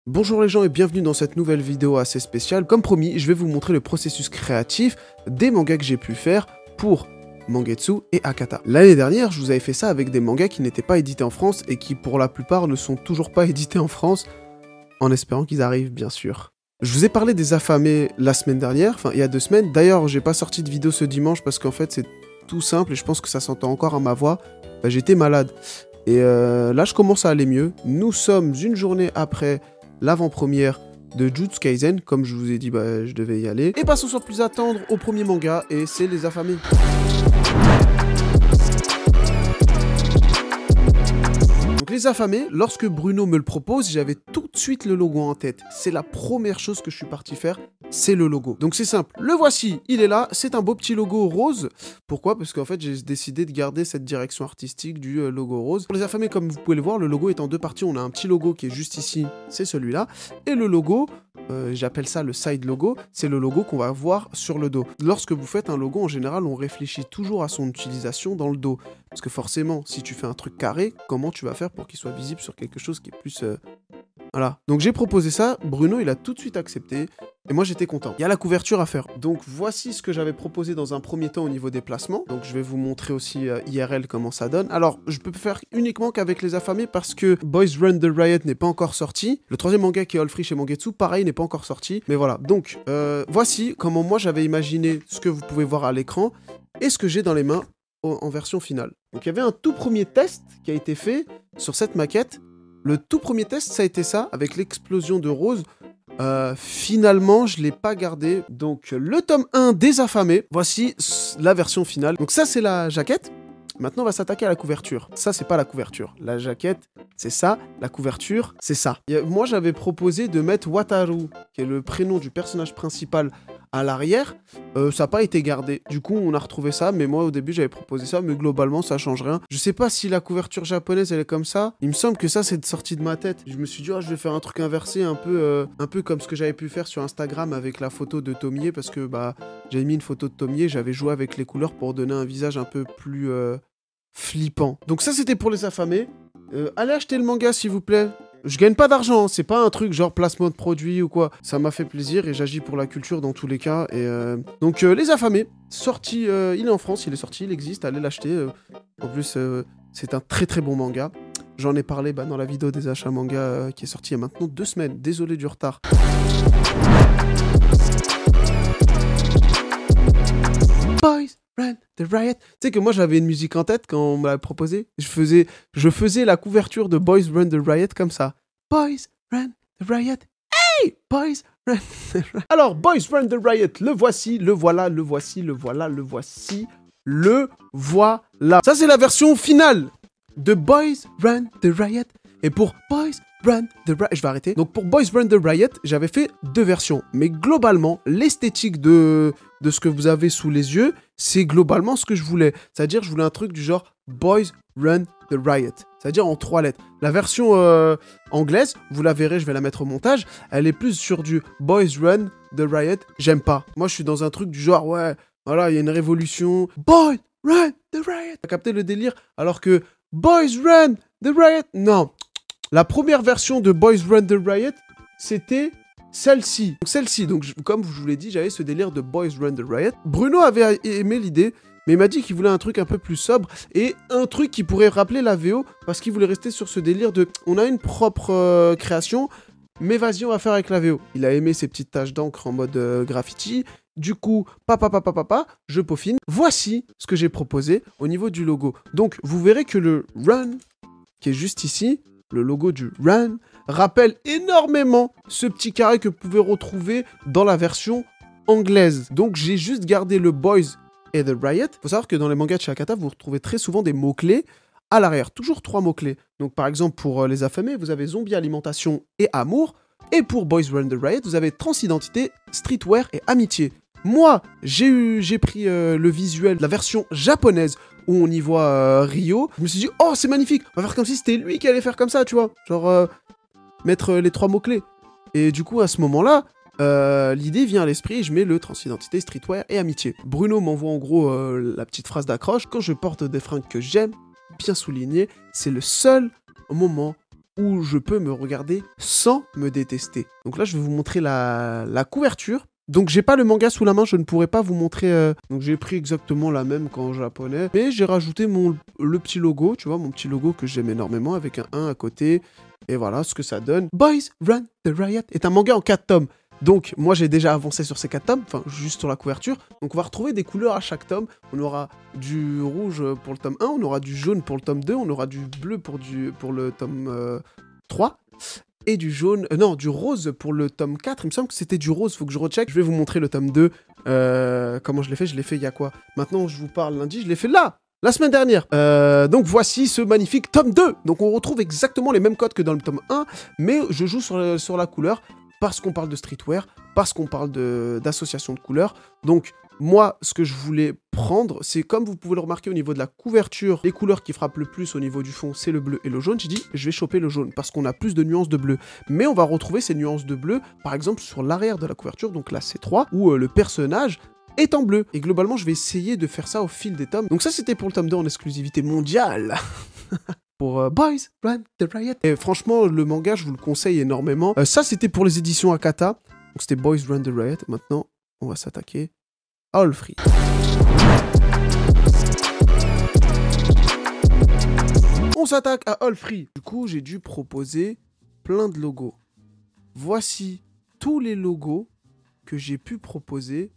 Bonjour les gens et bienvenue dans cette nouvelle vidéo assez spéciale. Comme promis, je vais vous montrer le processus créatif des mangas que j'ai pu faire pour Mangetsu et Akata. L'année dernière, je vous avais fait ça avec des mangas qui n'étaient pas édités en France et qui pour la plupart ne sont toujours pas édités en France, en espérant qu'ils arrivent bien sûr. Je vous ai parlé des affamés la semaine dernière, enfin il y a 2 semaines. D'ailleurs, j'ai pas sorti de vidéo ce dimanche parce qu'en fait c'est tout simple et je pense que ça s'entend encore à ma voix. J'étais malade. Et là, je commence à aller mieux. Nous sommes une journée après l'avant-première de Jujutsu Kaisen. Comme je vous ai dit, je devais y aller. Et passons sans plus attendre au premier manga, et c'est Les Affamés. Donc Les Affamés, lorsque Bruno me le propose, j'avais tout de suite le logo en tête. C'est la première chose que je suis parti faire, c'est le logo. Donc c'est simple, le voici, il est là, c'est un beau petit logo rose. Pourquoi? Parce qu'en fait j'ai décidé de garder cette direction artistique du logo rose. Pour Les Affamés, comme vous pouvez le voir, le logo est en 2 parties. On a un petit logo qui est juste ici, c'est celui-là. Et le logo, j'appelle ça le side logo, c'est le logo qu'on va voir sur le dos. Lorsque vous faites un logo, en général, on réfléchit toujours à son utilisation dans le dos. Parce que forcément, si tu fais un truc carré, comment tu vas faire pour qu'il soit visible sur quelque chose qui est plus... Voilà. Donc j'ai proposé ça, Bruno il a tout de suite accepté, et moi j'étais content. Il y a la couverture à faire. Donc voici ce que j'avais proposé dans un premier temps au niveau des placements. Donc je vais vous montrer aussi IRL comment ça donne. Alors je peux faire uniquement qu'avec Les Affamés parce que Boys Run the Riot n'est pas encore sorti. Le troisième manga qui est All Free chez Mangetsu, pareil, n'est pas encore sorti. Mais voilà, donc voici comment moi j'avais imaginé ce que vous pouvez voir à l'écran et ce que j'ai dans les mains en version finale. Donc il y avait un tout premier test qui a été fait sur cette maquette. Le tout premier test, ça a été ça, avec l'explosion de rose. Finalement, je ne l'ai pas gardé. Donc, le tome 1 des Affamés. Voici la version finale. Donc ça, c'est la jaquette. Maintenant, on va s'attaquer à la couverture. Ça, c'est pas la couverture. La jaquette, c'est ça. La couverture, c'est ça. Moi, j'avais proposé de mettre Wataru, qui est le prénom du personnage principal, à l'arrière. Ça n'a pas été gardé. Du coup, on a retrouvé ça. Mais moi, au début, j'avais proposé ça. Mais globalement, ça change rien. Je sais pas si la couverture japonaise, elle est comme ça. Il me semble que ça, c'est sorti de ma tête. Je me suis dit, oh, je vais faire un truc inversé, un peu comme ce que j'avais pu faire sur Instagram avec la photo de Tomie. Parce que j'avais mis une photo de Tomie. J'avais joué avec les couleurs pour donner un visage un peu plus flippant. Donc ça, c'était pour Les Affamés. Allez acheter le manga, s'il vous plaît. Je gagne pas d'argent, c'est pas un truc genre placement de produit ou quoi. Ça m'a fait plaisir et j'agis pour la culture dans tous les cas. Et donc Les Affamés, sorti, il est en France, il est sorti, il existe, allez l'acheter. En plus, c'est un très très bon manga. J'en ai parlé dans la vidéo des achats manga qui est sortie il y a maintenant 2 semaines. Désolé du retard. Boys Run the Riot. Tu sais que moi j'avais une musique en tête quand on me l'a proposé. Je faisais la couverture de Boys Run the Riot comme ça. Boys Run the Riot. Hey Boys Run the Riot. Alors Boys Run the Riot, le voici, le voilà, le voici, le voilà, le voici, le voilà. Ça c'est la version finale de Boys Run the Riot. Et pour Boys Run the Riot, je vais arrêter. Donc pour Boys Run the Riot, j'avais fait 2 versions. Mais globalement, l'esthétique de ce que vous avez sous les yeux, c'est globalement ce que je voulais. C'est-à-dire, je voulais un truc du genre Boys Run the Riot. C'est-à-dire en 3 lettres. La version anglaise, vous la verrez, je vais la mettre au montage, elle est plus sur du Boys Run the Riot. J'aime pas. Moi, je suis dans un truc du genre, ouais, voilà, il y a une révolution. Boys Run the Riot. T'as capté le délire? Alors que Boys Run the Riot, non. La première version de Boys Run the Riot, c'était celle-ci. Donc comme je vous l'ai dit, j'avais ce délire de Boys Run the Riot. Bruno avait aimé l'idée, mais il m'a dit qu'il voulait un truc un peu plus sobre et un truc qui pourrait rappeler la VO parce qu'il voulait rester sur ce délire de on a une propre création, mais vas-y, on va faire avec la VO. Il a aimé ces petites taches d'encre en mode graffiti. Du coup, je peaufine. Voici ce que j'ai proposé au niveau du logo. Donc, vous verrez que le Run, qui est juste ici, le logo du Run, rappelle énormément ce petit carré que vous pouvez retrouver dans la version anglaise. Donc j'ai juste gardé le Boys et the Riot. Faut savoir que dans les mangas de chez Akata, vous retrouvez très souvent des mots-clés à l'arrière. Toujours 3 mots-clés. Donc par exemple, pour Les Affamés, vous avez zombie, alimentation et amour. Et pour Boys Run the Riot, vous avez transidentité, streetwear et amitié. Moi, j'ai pris le visuel de la version japonaise où on y voit Rio. Je me suis dit, oh, c'est magnifique, on va faire comme si c'était lui qui allait faire comme ça, tu vois. Genre, mettre les 3 mots-clés. Et du coup, à ce moment-là, l'idée vient à l'esprit, je mets le transidentité, streetwear et amitié. Bruno m'envoie en gros la petite phrase d'accroche. Quand je porte des fringues que j'aime, bien souligné, c'est le seul moment où je peux me regarder sans me détester. Donc là, je vais vous montrer la couverture. Donc j'ai pas le manga sous la main, je ne pourrais pas vous montrer... Donc j'ai pris exactement la même qu'en japonais, mais j'ai rajouté le petit logo, tu vois, mon petit logo que j'aime énormément avec un 1 à côté. Et voilà ce que ça donne. Boys Run the Riot est un manga en 4 tomes. Donc moi j'ai déjà avancé sur ces 4 tomes, enfin juste sur la couverture. Donc on va retrouver des couleurs à chaque tome. On aura du rouge pour le tome 1, on aura du jaune pour le tome 2, on aura du bleu pour le tome 3. Et du jaune, non, du rose pour le tome 4. Il me semble que c'était du rose, faut que je recheck. Je vais vous montrer le tome 2. Comment je l'ai fait il y a quoi? Maintenant, je vous parle lundi, je l'ai fait là, la semaine dernière. Donc voici ce magnifique tome 2. Donc on retrouve exactement les mêmes codes que dans le tome 1, mais je joue sur la couleur parce qu'on parle de streetwear, parce qu'on parle d'association de couleurs. Donc moi, ce que je voulais prendre, c'est comme vous pouvez le remarquer au niveau de la couverture, les couleurs qui frappent le plus au niveau du fond, c'est le bleu et le jaune. J'ai dit, je vais choper le jaune parce qu'on a plus de nuances de bleu. Mais on va retrouver ces nuances de bleu, par exemple, sur l'arrière de la couverture, donc la C3, où le personnage est en bleu. Et globalement, je vais essayer de faire ça au fil des tomes. Donc ça, c'était pour le tome 2 en exclusivité mondiale. Pour Boys Run the Riot. Et franchement, le manga, je vous le conseille énormément. Ça, c'était pour les éditions Akata. Donc c'était Boys Run the Riot. Maintenant, on va s'attaquer à All Free. On s'attaque à All Free. Du coup, j'ai dû proposer plein de logos. Voici tous les logos que j'ai pu proposer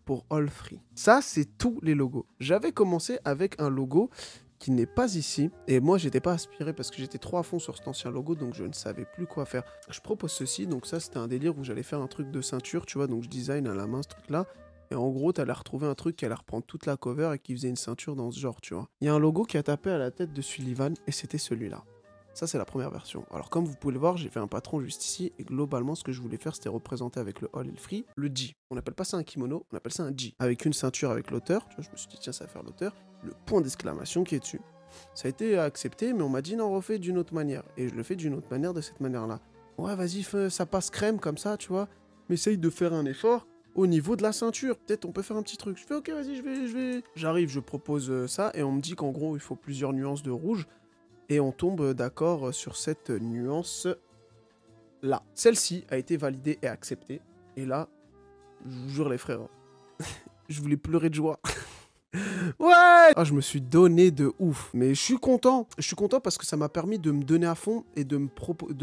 pour All Free. Ça, c'est tous les logos. J'avais commencé avec un logo qui n'est pas ici. Et moi, j'étais pas inspiré parce que j'étais trop à fond sur cet ancien logo, donc je ne savais plus quoi faire. Je propose ceci, donc ça, c'était un délire où j'allais faire un truc de ceinture, tu vois, donc je design à la main ce truc-là. Et en gros, t'allais retrouver un truc qui allait reprendre toute la cover et qui faisait une ceinture dans ce genre, tu vois. Il y a un logo qui a tapé à la tête de Sullivan et c'était celui-là. Ça, c'est la première version. Alors, comme vous pouvez le voir, j'ai fait un patron juste ici. Et globalement, ce que je voulais faire, c'était représenter avec le All et le Free le G. On n'appelle pas ça un kimono, on appelle ça un G. Avec une ceinture avec l'auteur. Tu vois, je me suis dit, tiens, ça va faire l'auteur. Le point d'exclamation qui est dessus. Ça a été accepté, mais on m'a dit, non, refais d'une autre manière. Et je le fais d'une autre manière, de cette manière-là. Ouais, vas-y, ça passe crème comme ça, tu vois. Mais essaye de faire un effort au niveau de la ceinture. Peut-être on peut faire un petit truc. Je fais, ok, vas-y, je vais. J'arrive, je propose ça. Et on me dit qu'en gros, il faut plusieurs nuances de rouge. Et on tombe d'accord sur cette nuance-là. Celle-ci a été validée et acceptée. Et là, je vous jure les frères, je voulais pleurer de joie. Ouais! Ah, je me suis donné de ouf. Mais je suis content. Je suis content parce que ça m'a permis de me donner à fond et de me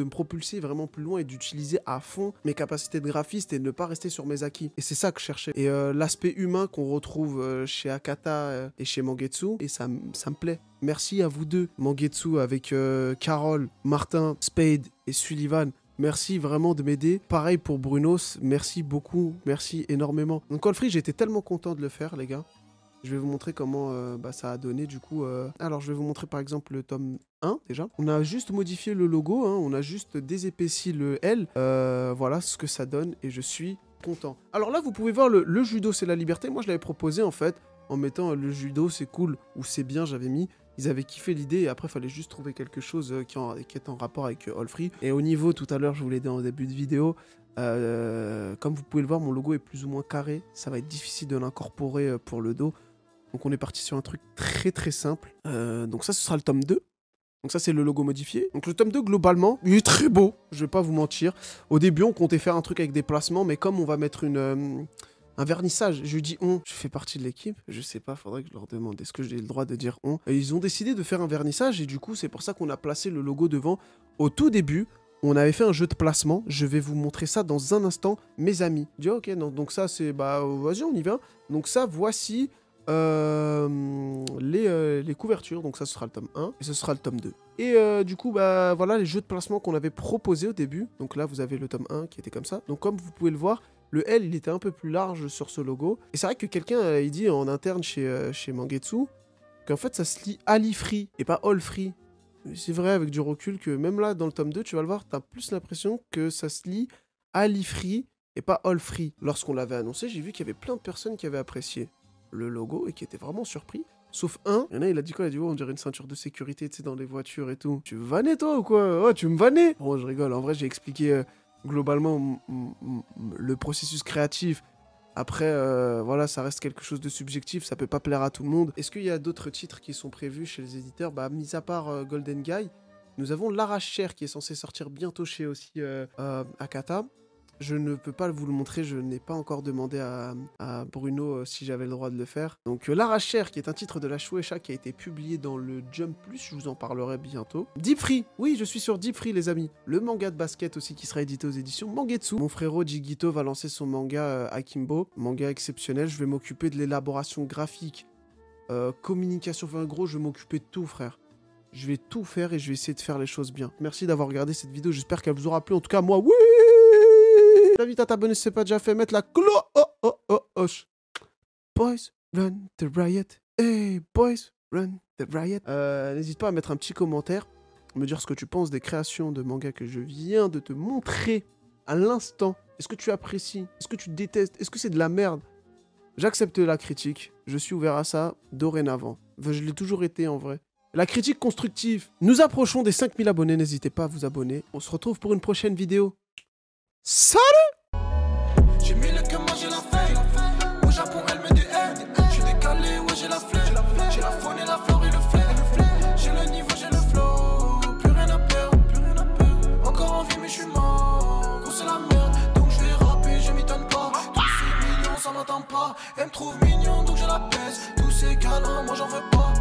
propulser vraiment plus loin et d'utiliser à fond mes capacités de graphiste et de ne pas rester sur mes acquis. Et c'est ça que je cherchais. Et l'aspect humain qu'on retrouve chez Akata et chez Mangetsu, et ça me plaît. Merci à vous deux, Mangetsu avec Carole, Martin, Spade et Sullivan. Merci vraiment de m'aider. Pareil pour Brunos, merci beaucoup, merci énormément. Donc All Free, j'étais tellement content de le faire, les gars. Je vais vous montrer comment ça a donné du coup. Alors je vais vous montrer par exemple le tome 1 déjà. On a juste modifié le logo, hein, on a juste désépaissi le L. Voilà ce que ça donne et je suis content. Alors là vous pouvez voir le judo c'est la liberté. Moi je l'avais proposé en fait en mettant le judo c'est cool ou c'est bien j'avais mis. Ils avaient kiffé l'idée et après il fallait juste trouver quelque chose qui est en rapport avec All Free. Et au niveau tout à l'heure je vous l'ai dit en début de vidéo. Comme vous pouvez le voir mon logo est plus ou moins carré. Ça va être difficile de l'incorporer pour le dos. Donc on est parti sur un truc très très simple. Donc ça ce sera le tome 2. Donc ça c'est le logo modifié. Donc le tome 2 globalement, il est très beau, je vais pas vous mentir. Au début on comptait faire un truc avec des placements, mais comme on va mettre un vernissage, je dis on, je fais partie de l'équipe, je sais pas, faudrait que je leur demande, est-ce que j'ai le droit de dire on. Et ils ont décidé de faire un vernissage et du coup c'est pour ça qu'on a placé le logo devant. Au tout début, on avait fait un jeu de placement, je vais vous montrer ça dans un instant, mes amis. Je dis ok, non, donc ça c'est, bah vas-y on y va. Donc ça voici... les couvertures, donc ça ce sera le tome 1 et ce sera le tome 2. Et du coup, bah voilà les jeux de placement qu'on avait proposés au début. Donc là, vous avez le tome 1 qui était comme ça. Donc comme vous pouvez le voir, le L il était un peu plus large sur ce logo. Et c'est vrai que quelqu'un il dit en interne chez Mangetsu qu'en fait ça se lit Ali Free et pas All Free. C'est vrai avec du recul que même là dans le tome 2, tu vas le voir, t'as plus l'impression que ça se lit Ali Free et pas All Free. Lorsqu'on l'avait annoncé, j'ai vu qu'il y avait plein de personnes qui avaient apprécié le logo et qui était vraiment surpris. Sauf un, il y en a, il a dit quoi? Il a dit, oh, on dirait une ceinture de sécurité, tu sais, dans les voitures et tout. Tu veux vanner, toi, ou quoi? Oh, tu me vannais? Bon, je rigole. En vrai, j'ai expliqué globalement le processus créatif. Après, voilà, ça reste quelque chose de subjectif, ça peut pas plaire à tout le monde. Est-ce qu'il y a d'autres titres qui sont prévus chez les éditeurs? Bah, mis à part Golden Guy, Nous avons l'arrache-chair qui est censé sortir bientôt chez aussi Akata. Je ne peux pas vous le montrer, je n'ai pas encore demandé à Bruno si j'avais le droit de le faire. Donc l'arrache-chair qui est un titre de la Shueisha qui a été publié dans le Jump Plus, je vous en parlerai bientôt. Deep Free, oui je suis sur Deep Free les amis. Le manga de basket aussi qui sera édité aux éditions Mangetsu. Mon frérot Jigito va lancer son manga Akimbo, manga exceptionnel. Je vais m'occuper de l'élaboration graphique, communication, enfin en gros je vais m'occuper de tout frère. Je vais tout faire et je vais essayer de faire les choses bien. Merci d'avoir regardé cette vidéo, j'espère qu'elle vous aura plu. En tout cas moi, oui. Je t'invite à t'abonner si ce n'est pas déjà fait, mettre la cloche. Boys, run the riot. Hey, boys, run the riot. N'hésite pas à mettre un petit commentaire, me dire ce que tu penses des créations de manga que je viens de te montrer à l'instant. Est-ce que tu apprécies? Est-ce que tu détestes? Est-ce que c'est de la merde? J'accepte la critique, je suis ouvert à ça dorénavant. Enfin, je l'ai toujours été en vrai. La critique constructive. Nous approchons des 5000 abonnés, n'hésitez pas à vous abonner. On se retrouve pour une prochaine vidéo. Salut! J'ai mis le cœur, moi j'ai la feuille. Au Japon, elle met des aides. Je suis décalé, ouais, j'ai la flemme. J'ai la faune et la flore et le flair. J'ai le niveau, j'ai le flow. Plus rien à perdre, plus rien à perdre. Encore en vie, mais je suis mort. Gros, c'est la merde, donc je vais rapper, je m'étonne pas. Tous ces millions, ça n'entend pas. Elle me trouve mignon, donc je la baisse. Tous ces câlins, moi j'en veux pas.